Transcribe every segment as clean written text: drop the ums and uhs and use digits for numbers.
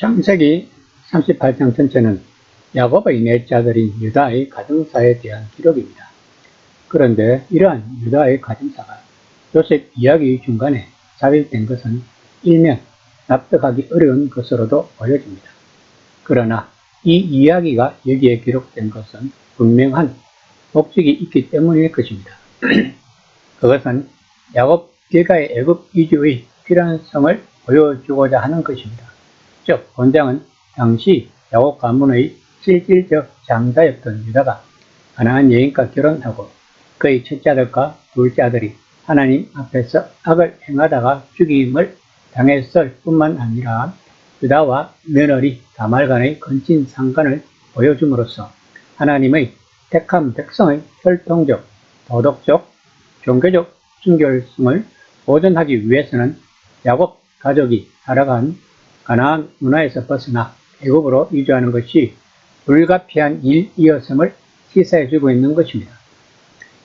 창세기 38장 전체는 야곱의 넷째 아들인 유다의 가정사에 대한 기록입니다. 그런데 이러한 유다의 가정사가 요셉 이야기 중간에 삽입된 것은 일면 납득하기 어려운 것으로도 보여집니다. 그러나 이 이야기가 여기에 기록된 것은 분명한 목적이 있기 때문일 것입니다. 그것은 야곱 일가의 애굽 이주의 필요성을 보여주고자 하는 것입니다. 즉 본장은 당시 야곱 가문의 실질적 장자였던 유다가 가나안 여인과 결혼하고 그의 첫째 아들과 둘째 아들이 하나님 앞에서 악을 행하다가 죽임을 당했을 뿐만 아니라 유다와 며느리 다말 간의 근친 상간을 보여줌으로써 하나님의 택한 백성의 혈통적, 도덕적, 종교적 순결성을 보존하기 위해서는 야곱 가족이 살아간 가나안 문화에서 벗어나 애굽으로 이주하는 것이 불가피한 일이었음을 시사해주고 있는 것입니다.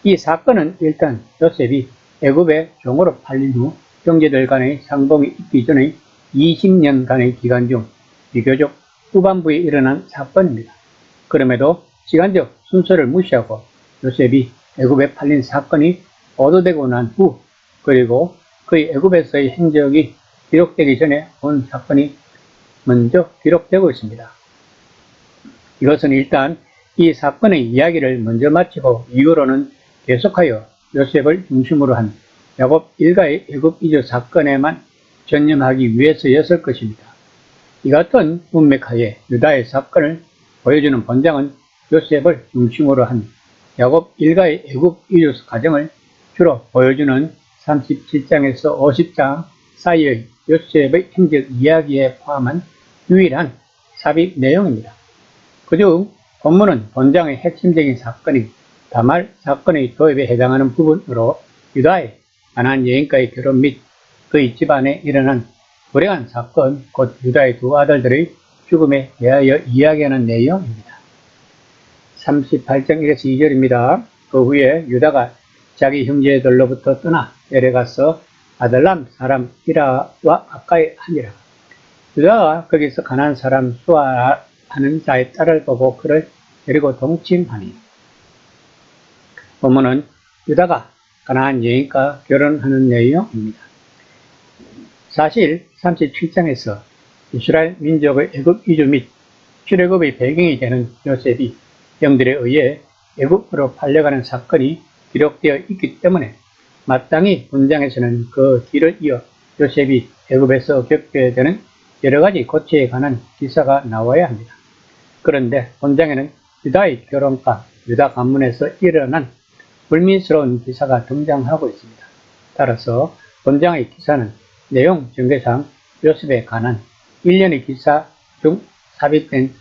이 사건은 일단 요셉이 애굽의 종으로 팔린 후 형제들 간의 상봉이 있기 전의 20년간의 기간 중 비교적 후반부에 일어난 사건입니다. 그럼에도 시간적 순서를 무시하고 요셉이 애굽에 팔린 사건이 보도되고 난 후, 그리고 그의 애굽에서의 행적이 기록되기 전에 본 사건이 먼저 기록되고 있습니다. 이것은 일단 이 사건의 이야기를 먼저 마치고 이후로는 계속하여 요셉을 중심으로 한 야곱 일가의 애굽 이주 사건에만 전념하기 위해서였을 것입니다. 이 같은 문맥하에 유다의 사건을 보여주는 본장은 요셉을 중심으로 한 야곱 일가의 애굽 이주 과정을 주로 보여주는 37장에서 50장 사이의 요셉의 행적 이야기에 포함한 유일한 삽입 내용입니다. 그중 본문은 본장의 핵심적인 사건인 다말 사건의 도입에 해당하는 부분으로 유다의 가나안 여인과의 결혼 및 그의 집안에 일어난 불행한 사건, 곧 유다의 두 아들들의 죽음에 대하여 이야기하는 내용입니다. 38장 1에서 2절입니다. 그 후에 유다가 자기 형제들로부터 떠나 내려가서 아들람 사람 히라와 가까이 하니라. 유다가 거기서 가나안 사람 수아하는 자의 딸을 보고 그를 데리고 동침하니. 본문은 유다가 가나안 여인과 결혼하는 내용입니다. 사실 37장에서 이스라엘 민족의 애굽 이주 및 출애굽의 배경이 되는 요셉이 형들에 의해 애굽으로 팔려가는 사건이 기록되어 있기 때문에 마땅히 본장에서는 그 뒤를 이어 요셉이 애굽에서 겪게 되는 여러 가지 고초에 관한 기사가 나와야 합니다. 그런데 본장에는 유다의 결혼과 유다 가문에서 일어난 불미스러운 기사가 등장하고 있습니다. 따라서 본장의 기사는 내용 전개상 요셉에 관한 일련의 기사 중 삽입된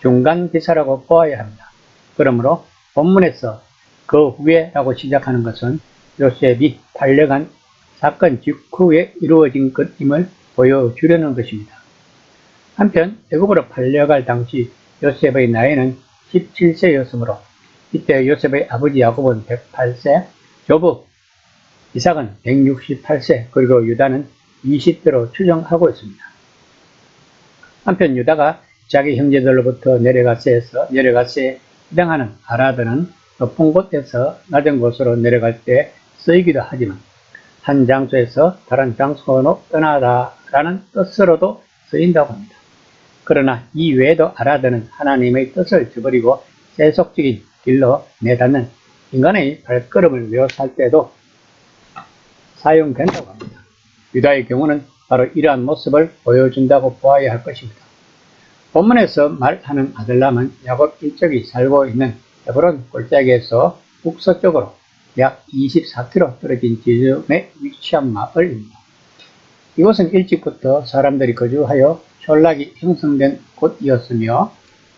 중간 기사라고 보아야 합니다. 그러므로 본문에서 그 후에라고 시작하는 것은 요셉이 팔려간 사건 직후에 이루어진 것임을 보여주려는 것입니다. 한편 애굽으로 팔려갈 당시 요셉의 나이는 17세였으므로 이때 요셉의 아버지 야곱은 108세, 조부 이삭은 168세, 그리고 유다는 20대로 추정하고 있습니다. 한편 유다가 자기 형제들로부터 내려가세에 해당하는 아라드는 높은 곳에서 낮은 곳으로 내려갈 때 쓰이기도 하지만 한 장소에서 다른 장소로 떠나다라는 뜻으로도 쓰인다고 합니다. 그러나 이 외에도 아라드는 하나님의 뜻을 저버리고 세속적인 길로 내닫는 인간의 발걸음을 묘사할 때도 사용된다고 합니다. 유다의 경우는 바로 이러한 모습을 보여준다고 보아야 할 것입니다. 본문에서 말하는 아들람은 야곱 일족이 살고 있는 헤브론 골짜기에서 북서쪽으로 약 24km 떨어진 지점에 위치한 마을입니다. 이곳은 일찍부터 사람들이 거주하여 촌락이 형성된 곳이었으며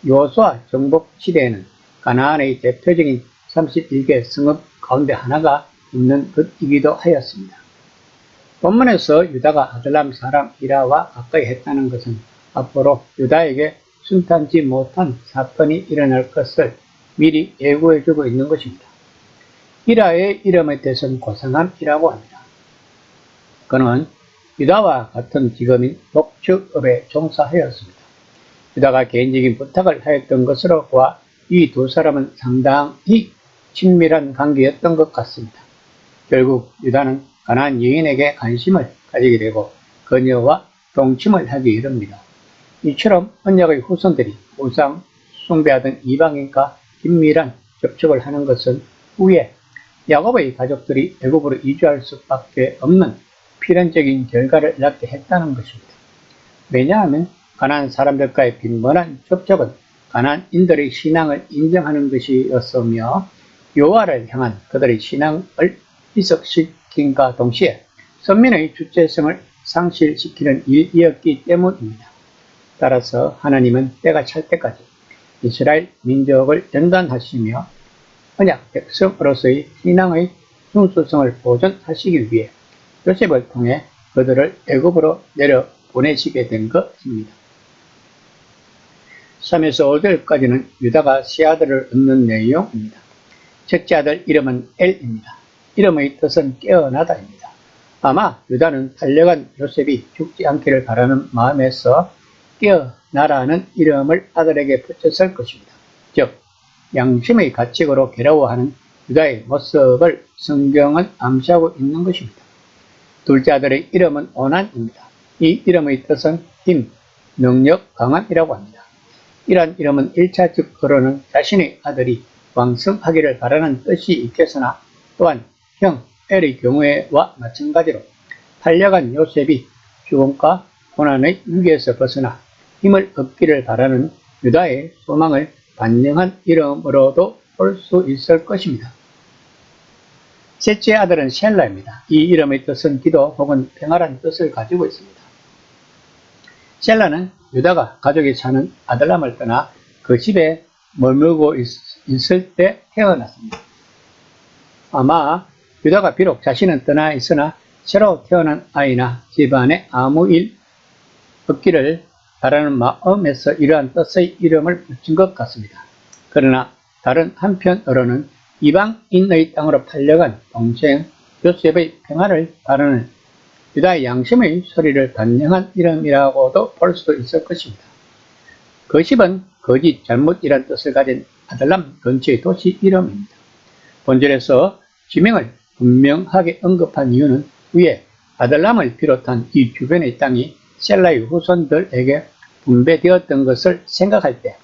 여호수아 정복 시대에는 가나안의 대표적인 31개 성읍 가운데 하나가 있는 곳이기도 하였습니다. 본문에서 유다가 아들람 사람 히라와 가까이 했다는 것은 앞으로 유다에게 순탄치 못한 사건이 일어날 것을 미리 예고해주고 있는 것입니다. 히라의 이름의 뜻은 고상함이라고 합니다. 그는 유다와 같은 직업인 목축업에 종사하였습니다. 유다가 개인적인 부탁을 하였던 것으로 보아 이 두 사람은 상당히 친밀한 관계였던 것 같습니다. 결국 유다는 가나안 여인에게 관심을 가지게 되고 그녀와 동침을 하게 이릅니다. 이처럼 언약의 후손들이 우상 숭배하던 이방인과 긴밀한 접촉을 하는 것은 후에 야곱의 가족들이 애굽으로 이주할 수밖에 없는 필연적인 결과를 낳게 했다는 것입니다. 왜냐하면 가나안 사람들과의 빈번한 접촉은 가나안인들의 신앙을 인정하는 것이었으며 여호와를 향한 그들의 신앙을 희석시킨과 동시에 선민의 주체성을 상실시키는 일이었기 때문입니다. 따라서 하나님은 때가 찰 때까지 이스라엘 민족을 연단하시며 언약 백성으로서의 신앙의 순수성을 보존하시기 위해 요셉을 통해 그들을 애굽으로 내려보내시게 된 것입니다. 3에서 5절까지는 유다가 세 아들을 얻는 내용입니다. 첫째 아들 이름은 엘입니다. 이름의 뜻은 깨어나다입니다. 아마 유다는 달려간 요셉이 죽지 않기를 바라는 마음에서 깨어나라는 이름을 아들에게 붙였을 것입니다. 즉 양심의 가책으로 괴로워하는 유다의 모습을 성경은 암시하고 있는 것입니다. 둘째 아들의 이름은 오난입니다. 이 이름의 뜻은 힘, 능력, 강함이라고 합니다. 이러한 이름은 1차적으로는 자신의 아들이 왕성하기를 바라는 뜻이 있겠으나 또한 형 엘의 경우에와 마찬가지로 팔려간 요셉이 죽음과 고난의 위기에서 벗어나 힘을 얻기를 바라는 유다의 소망을 반영한 이름으로도 볼 수 있을 것입니다. 셋째 아들은 셀라입니다. 이 이름의 뜻은 기도 혹은 평화란 뜻을 가지고 있습니다. 셀라는 유다가 가족이 사는 아들람을 떠나 그 집에 머물고 있을 때 태어났습니다. 아마 유다가 비록 자신은 떠나 있으나 새로 태어난 아이나 집안에 아무 일 없기를 바라는 마음에서 이러한 뜻의 이름을 붙인 것 같습니다. 그러나 다른 한편으로는 이방인의 땅으로 팔려간 동생 요셉의 평화를 바라는 유다의 양심의 소리를 반영한 이름이라고도 볼 수도 있을 것입니다. 그 집은 거짓, 잘못이란 뜻을 가진 아들람 근처의 도시 이름입니다. 본절에서 지명을 분명하게 언급한 이유는 위에 아들람을 비롯한 이 주변의 땅이 셀라의 후손들에게 분배되었던 것을 생각할 때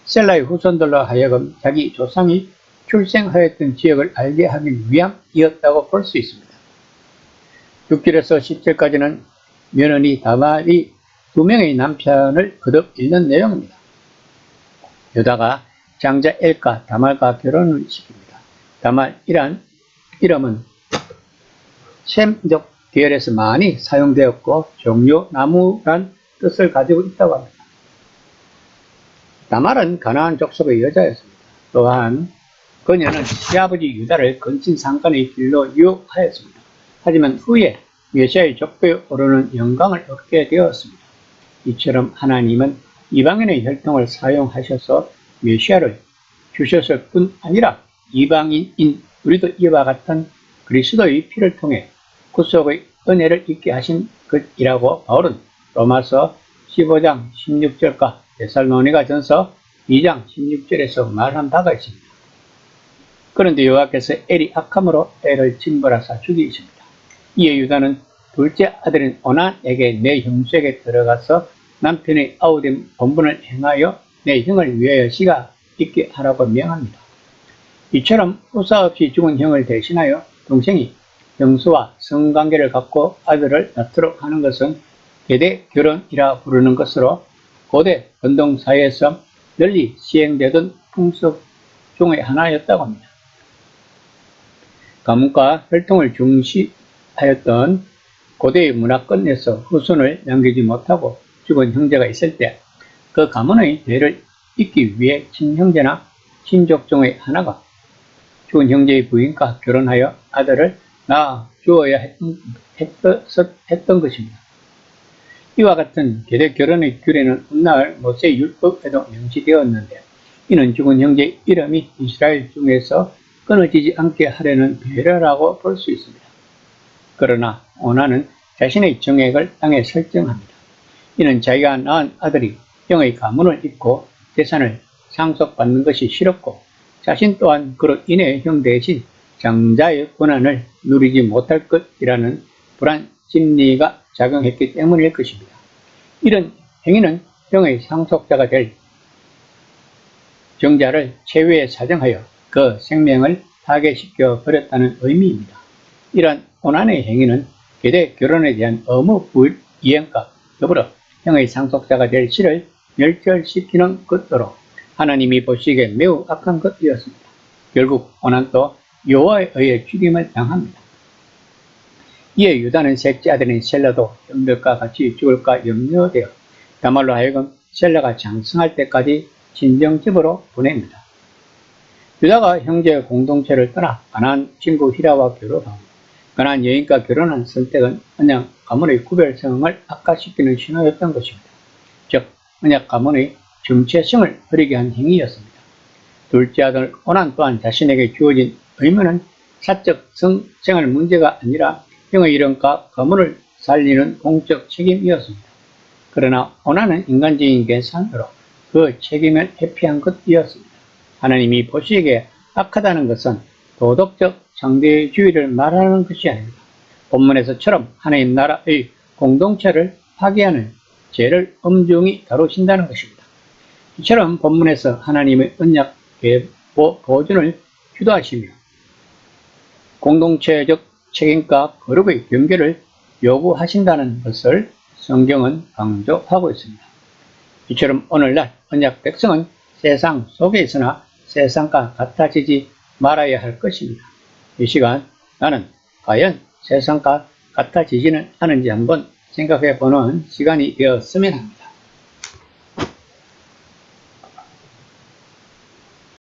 셀라의 후손들로 하여금 자기 조상이 출생하였던 지역을 알게 하기 위함이었다고 볼 수 있습니다. 6절에서 10절까지는 며느리 다말이 두 명의 남편을 거듭 읽는 내용입니다. 유다가 장자 엘과 다말과 결혼을 시킵니다. 다말이란 이름은 셈족 계열에서 많이 사용되었고 종려나무란 뜻을 가지고 있다고 합니다. 다말은 가나안 족속의 여자였습니다. 또한 그녀는 시아버지 유다를 근친 상간의 길로 유혹하였습니다. 하지만 후에 메시아의 족보에 오르는 영광을 얻게 되었습니다. 이처럼 하나님은 이방인의 혈통을 사용하셔서 메시아를 주셨을 뿐 아니라 이방인인 우리도 이와 같은 그리스도의 피를 통해 구속의 은혜를 있게 하신 것이라고 바울은 로마서 15장 16절과 데살로니가 전서 2장 16절에서 말한 바가 있습니다. 그런데 여호와께서 엘이 악함으로 엘을 징벌하사 죽이십니다. 이에 유다는 둘째 아들인 오난에게 내 형수에게 들어가서 남편의 아우된 본분을 행하여 내 형을 위하여 씨가 있게 하라고 명합니다. 이처럼 후사 없이 죽은 형을 대신하여 동생이 형수와 성관계를 갖고 아들을 낳도록 하는 것은 계대 결혼이라 부르는 것으로 고대 건동 사회에서 널리 시행되던 풍습 중의 하나였다고 합니다. 가문과 혈통을 중시하였던 고대의 문화권에서 후손을 남기지 못하고 죽은 형제가 있을 때 그 가문의 대를 잇기 위해 친형제나 친족 중의 하나가 죽은 형제의 부인과 결혼하여 아들을 낳아 주어야 했던 것입니다. 이와 같은 계대 결혼의 규례는 훗날 모세 율법에도 명시되었는데 이는 죽은 형제의 이름이 이스라엘 중에서 끊어지지 않게 하려는 배려라고 볼 수 있습니다. 그러나 오난은 자신의 정액을 땅에 설정합니다. 이는 자기가 낳은 아들이 형의 가문을 잇고 재산을 상속받는 것이 싫었고 자신 또한 그로 인해 형 대신 장자의 권한을 누리지 못할 것이라는 불안 심리가 작용했기 때문일 것입니다. 이런 행위는 형의 상속자가 될 정자를 최후에 사정하여 그 생명을 파괴시켜 버렸다는 의미입니다. 이러한 고난의 행위는 계대 결혼에 대한 의무 불이행과 더불어 형의 상속자가 될 씨를 멸절시키는 것으로 하나님이 보시기에 매우 악한 것이었습니다. 결국 오난도 여호와에 의해 죽임을 당합니다. 이에 유다는 셋째 아들인 셀라도 형들과 같이 죽을까 염려되어 다말로 하여금 셀라가 장성할 때까지 친정집으로 보냅니다. 유다가 형제 공동체를 떠나 가나안 친구 히라와 결혼하고 가나안 여인과 결혼한 선택은 언약 가문의 구별성을 악화시키는 신호였던 것입니다. 즉 언약 가문의 정체성을 흐리게 한 행위였습니다. 둘째 아들 오난 또한 자신에게 주어진 의무는 사적 성생활 문제가 아니라 형의 이름과 가문을 살리는 공적 책임이었습니다. 그러나 오난은 인간적인 계산으로 그 책임을 회피한 것이었습니다. 하나님이 보시기에 악하다는 것은 도덕적 상대주의를 말하는 것이 아닙니다. 본문에서처럼 하나님 나라의 공동체를 파괴하는 죄를 엄중히 다루신다는 것입니다. 이처럼 본문에서 하나님의 언약 보존을 주도하시며 공동체적 책임과 거룩의 경계를 요구하신다는 것을 성경은 강조하고 있습니다. 이처럼 오늘날 언약 백성은 세상 속에 있으나 세상과 같아지지 말아야 할 것입니다. 이 시간 나는 과연 세상과 같아지지는 않은지 한번 생각해 보는 시간이 되었으면 합니다.